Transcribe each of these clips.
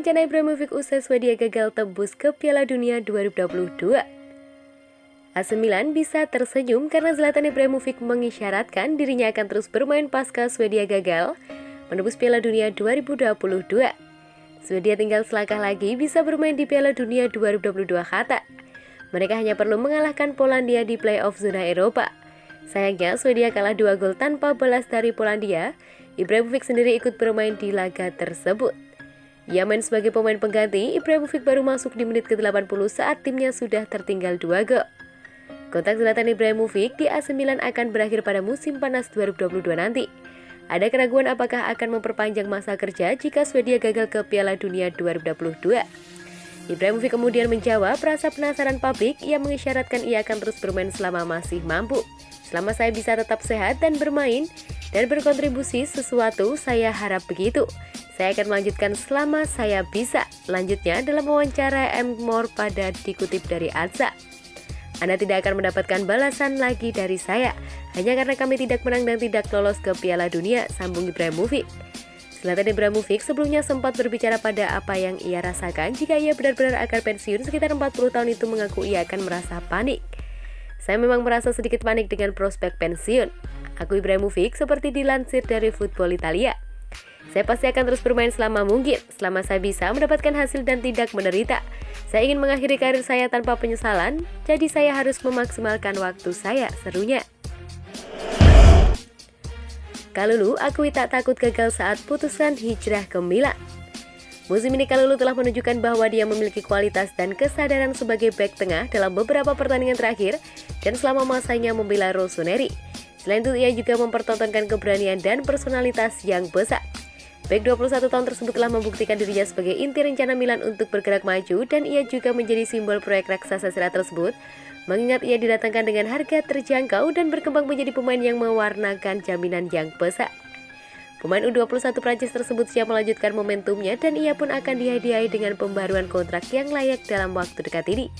rencana Ibrahimovic usai Swedia gagal tembus ke Piala Dunia 2022. AC Milan bisa tersenyum karena Zlatan Ibrahimovic mengisyaratkan dirinya akan terus bermain pasca Swedia gagal menembus Piala Dunia 2022. Swedia tinggal selangkah lagi bisa bermain di Piala Dunia 2022 kata. Mereka hanya perlu mengalahkan Polandia di playoff zona Eropa. Sayangnya Swedia kalah 2 gol tanpa balas dari Polandia. Ibrahimovic sendiri ikut bermain di laga tersebut. Ia main sebagai pemain pengganti. Ibrahimovic baru masuk di menit ke-80 saat timnya sudah tertinggal 2 gol. Kontrak Zlatan Ibrahimovic di AC Milan akan berakhir pada musim panas 2022 nanti. Ada keraguan apakah akan memperpanjang masa kerja jika Swedia gagal ke Piala Dunia 2022. Ibrahimovic kemudian menjawab rasa penasaran publik. Ia mengisyaratkan ia akan terus bermain selama masih mampu. Selama saya bisa tetap sehat dan bermain dan berkontribusi sesuatu, saya harap begitu. Saya akan melanjutkan selama saya bisa. Lanjutnya dalam wawancara M. Moore pada dikutip dari Adza. Anda tidak akan mendapatkan balasan lagi dari saya, hanya karena kami tidak menang dan tidak lolos ke Piala Dunia, sambung Ibrahimovic. Zlatan Ibrahimovic sebelumnya sempat berbicara pada apa yang ia rasakan jika ia benar-benar akan pensiun sekitar 40 tahun itu mengaku ia akan merasa panik. Saya memang merasa sedikit panik dengan prospek pensiun. Aku Ibrahimovic seperti dilansir dari Football Italia. Saya pasti akan terus bermain selama mungkin, selama saya bisa mendapatkan hasil dan tidak menderita. Saya ingin mengakhiri karir saya tanpa penyesalan, jadi saya harus memaksimalkan waktu saya, serunya. Kalulu akui tak takut gagal saat putuskan hijrah ke Milan. Musim ini Kalulu telah menunjukkan bahwa dia memiliki kualitas dan kesadaran sebagai bek tengah dalam beberapa pertandingan terakhir dan selama masanya membela Rossoneri. Selain itu ia juga mempertontonkan keberanian dan personalitas yang besar. Bek 21 tahun tersebut telah membuktikan dirinya sebagai inti rencana Milan untuk bergerak maju dan ia juga menjadi simbol proyek raksasa Serie A tersebut, mengingat ia didatangkan dengan harga terjangkau dan berkembang menjadi pemain yang mewarnakan jaminan yang besar. Pemain U21 Prancis tersebut siap melanjutkan momentumnya dan ia pun akan dihadiahi dengan pembaruan kontrak yang layak dalam waktu dekat ini.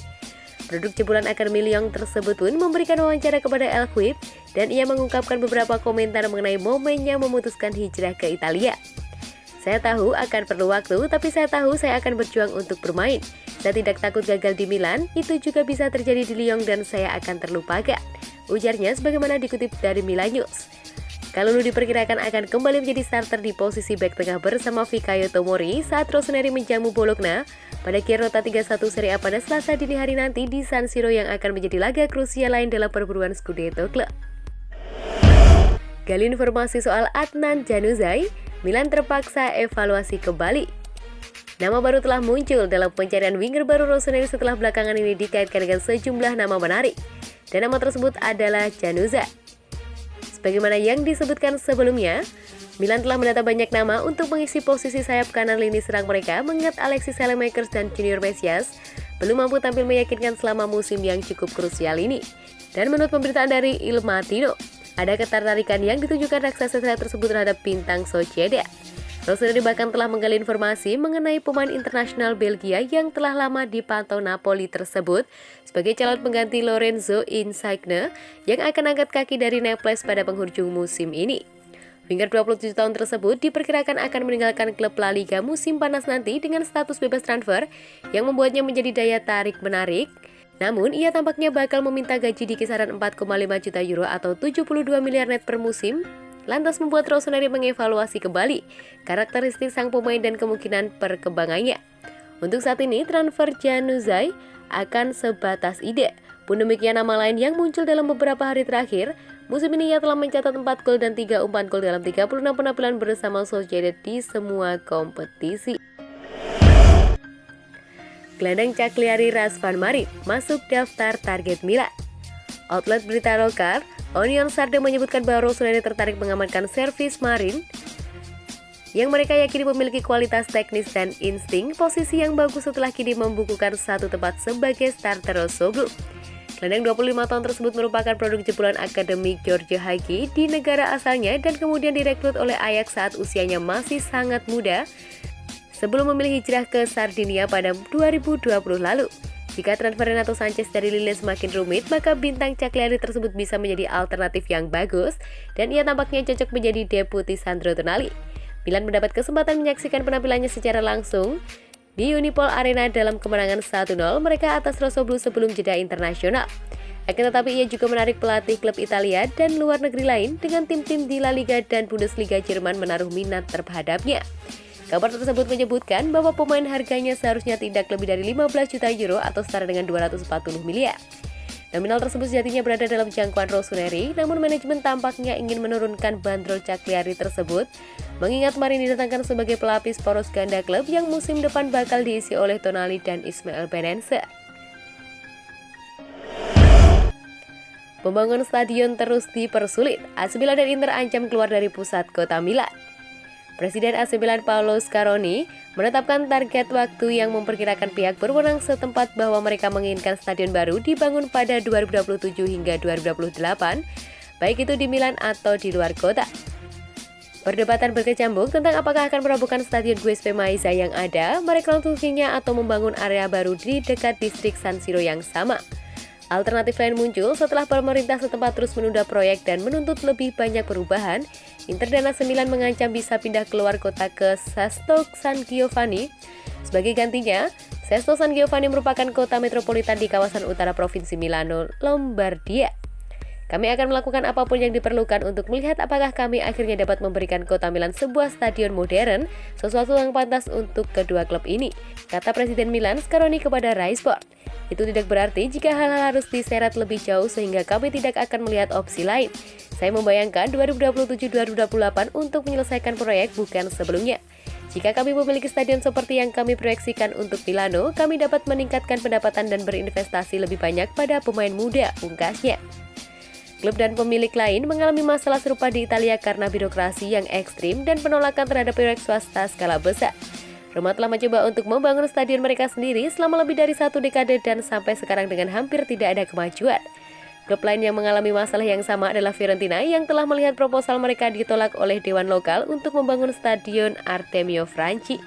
Produk jebolan Akademi Lyon tersebut pun memberikan wawancara kepada El Quip dan ia mengungkapkan beberapa komentar mengenai momennya memutuskan hijrah ke Italia. Saya tahu akan perlu waktu, tapi saya tahu saya akan berjuang untuk bermain. Saya tidak takut gagal di Milan, itu juga bisa terjadi di Lyon dan saya akan terlupakan. Ujarnya sebagaimana dikutip dari Milan News. Kalulu diperkirakan akan kembali menjadi starter di posisi bek tengah bersama Fikayo Tomori saat Rossoneri menjamu Bologna pada Girota 3-1 Serie A pada Selasa dini hari nanti di San Siro yang akan menjadi laga krusial lain dalam perburuan Scudetto klub. Gali informasi soal Adnan Januzaj, Milan terpaksa evaluasi kembali. Nama baru telah muncul dalam pencarian winger baru Rossoneri setelah belakangan ini dikaitkan dengan sejumlah nama menarik. Dan nama tersebut adalah Januzaj. Sebagaimana yang disebutkan sebelumnya, Milan telah mendata banyak nama untuk mengisi posisi sayap kanan lini serang mereka, mengingat Alexis Saelemaekers dan Junior Mesias belum mampu tampil meyakinkan selama musim yang cukup krusial ini. Dan menurut pemberitaan dari Il Mattino, ada ketertarikan yang ditunjukkan raksasa Serie A tersebut terhadap bintang Sociedad. Rossoneri bahkan telah menggali informasi mengenai pemain internasional Belgia yang telah lama dipantau Napoli tersebut sebagai calon pengganti Lorenzo Insigne yang akan angkat kaki dari Naples pada penghujung musim ini. Winger 27 tahun tersebut diperkirakan akan meninggalkan klub La Liga musim panas nanti dengan status bebas transfer yang membuatnya menjadi daya tarik menarik. Namun, ia tampaknya bakal meminta gaji di kisaran 4,5 juta euro atau 72 miliar net per musim. Lantas membuat Rossoneri mengevaluasi kembali karakteristik sang pemain dan kemungkinan perkembangannya. Untuk saat ini, transfer Januzaj akan sebatas ide. Pun demikian nama lain yang muncul dalam beberapa hari terakhir, musim ini ia telah mencatat 4 gol dan 3 umpan gol dalam 36 penampilan bersama Sociedad di semua kompetisi. Gelandang Cagliari Razvan Marin masuk daftar target Milan. Outlet berita lokal Onion Sarde menyebutkan bahwa Rossoneri tertarik mengamankan servis Marin yang mereka yakini memiliki kualitas teknis dan insting posisi yang bagus setelah kini membukukan satu tempat sebagai starter Rossoblu. Gelandang 25 tahun tersebut merupakan produk jebolan Akademi George Hagi di negara asalnya dan kemudian direkrut oleh Ajax saat usianya masih sangat muda sebelum memilih hijrah ke Sardinia pada 2020 lalu. Jika transfer Renato Sanchez dari Lille semakin rumit, maka bintang Cagliari tersebut bisa menjadi alternatif yang bagus dan ia tampaknya cocok menjadi deputi Sandro Tonali. Milan mendapat kesempatan menyaksikan penampilannya secara langsung di Unipol Arena dalam kemenangan 1-0 mereka atas Rosso Blu sebelum jeda internasional. Akan tetapi ia juga menarik pelatih klub Italia dan luar negeri lain dengan tim-tim di La Liga dan Bundesliga Jerman menaruh minat terhadapnya. Kabar tersebut menyebutkan bahwa pemain harganya seharusnya tidak lebih dari 15 juta euro atau setara dengan 240 miliar. Nominal tersebut sejatinya berada dalam jangkauan Rossoneri, namun manajemen tampaknya ingin menurunkan bandrol Cagliari tersebut, mengingat Marin didatangkan sebagai pelapis poros ganda klub yang musim depan bakal diisi oleh Tonali dan Ismail Benense. Pembangunan stadion terus dipersulit, AC Milan dan Inter ancam keluar dari pusat kota Milan. Presiden AC Milan Paolo Scaroni menetapkan target waktu yang memperkirakan pihak berwenang setempat bahwa mereka menginginkan stadion baru dibangun pada 2027 hingga 2028, baik itu di Milan atau di luar kota. Perdebatan berkecambuk tentang apakah akan merobohkan stadion Giuseppe Meazza yang ada, merekonstruksinya atau membangun area baru di dekat distrik San Siro yang sama. Alternatif lain muncul setelah pemerintah setempat terus menunda proyek dan menuntut lebih banyak perubahan. Inter dan AC Milan mengancam bisa pindah keluar kota ke Sesto San Giovanni. Sebagai gantinya, Sesto San Giovanni merupakan kota metropolitan di kawasan utara Provinsi Milano, Lombardia. Kami akan melakukan apapun yang diperlukan untuk melihat apakah kami akhirnya dapat memberikan kota Milan sebuah stadion modern, sesuatu yang pantas untuk kedua klub ini, kata Presiden Milan Scaroni kepada Rai Sport. Itu tidak berarti jika hal-hal harus diseret lebih jauh sehingga kami tidak akan melihat opsi lain. Saya membayangkan 2027-2028 untuk menyelesaikan proyek bukan sebelumnya. Jika kami memiliki stadion seperti yang kami proyeksikan untuk Milano, kami dapat meningkatkan pendapatan dan berinvestasi lebih banyak pada pemain muda, pungkasnya. Klub dan pemilik lain mengalami masalah serupa di Italia karena birokrasi yang ekstrim dan penolakan terhadap proyek swasta skala besar. Roma telah mencoba untuk membangun stadion mereka sendiri selama lebih dari 1 dekade dan sampai sekarang dengan hampir tidak ada kemajuan. Klub lain yang mengalami masalah yang sama adalah Fiorentina yang telah melihat proposal mereka ditolak oleh dewan lokal untuk membangun stadion Artemio Franchi.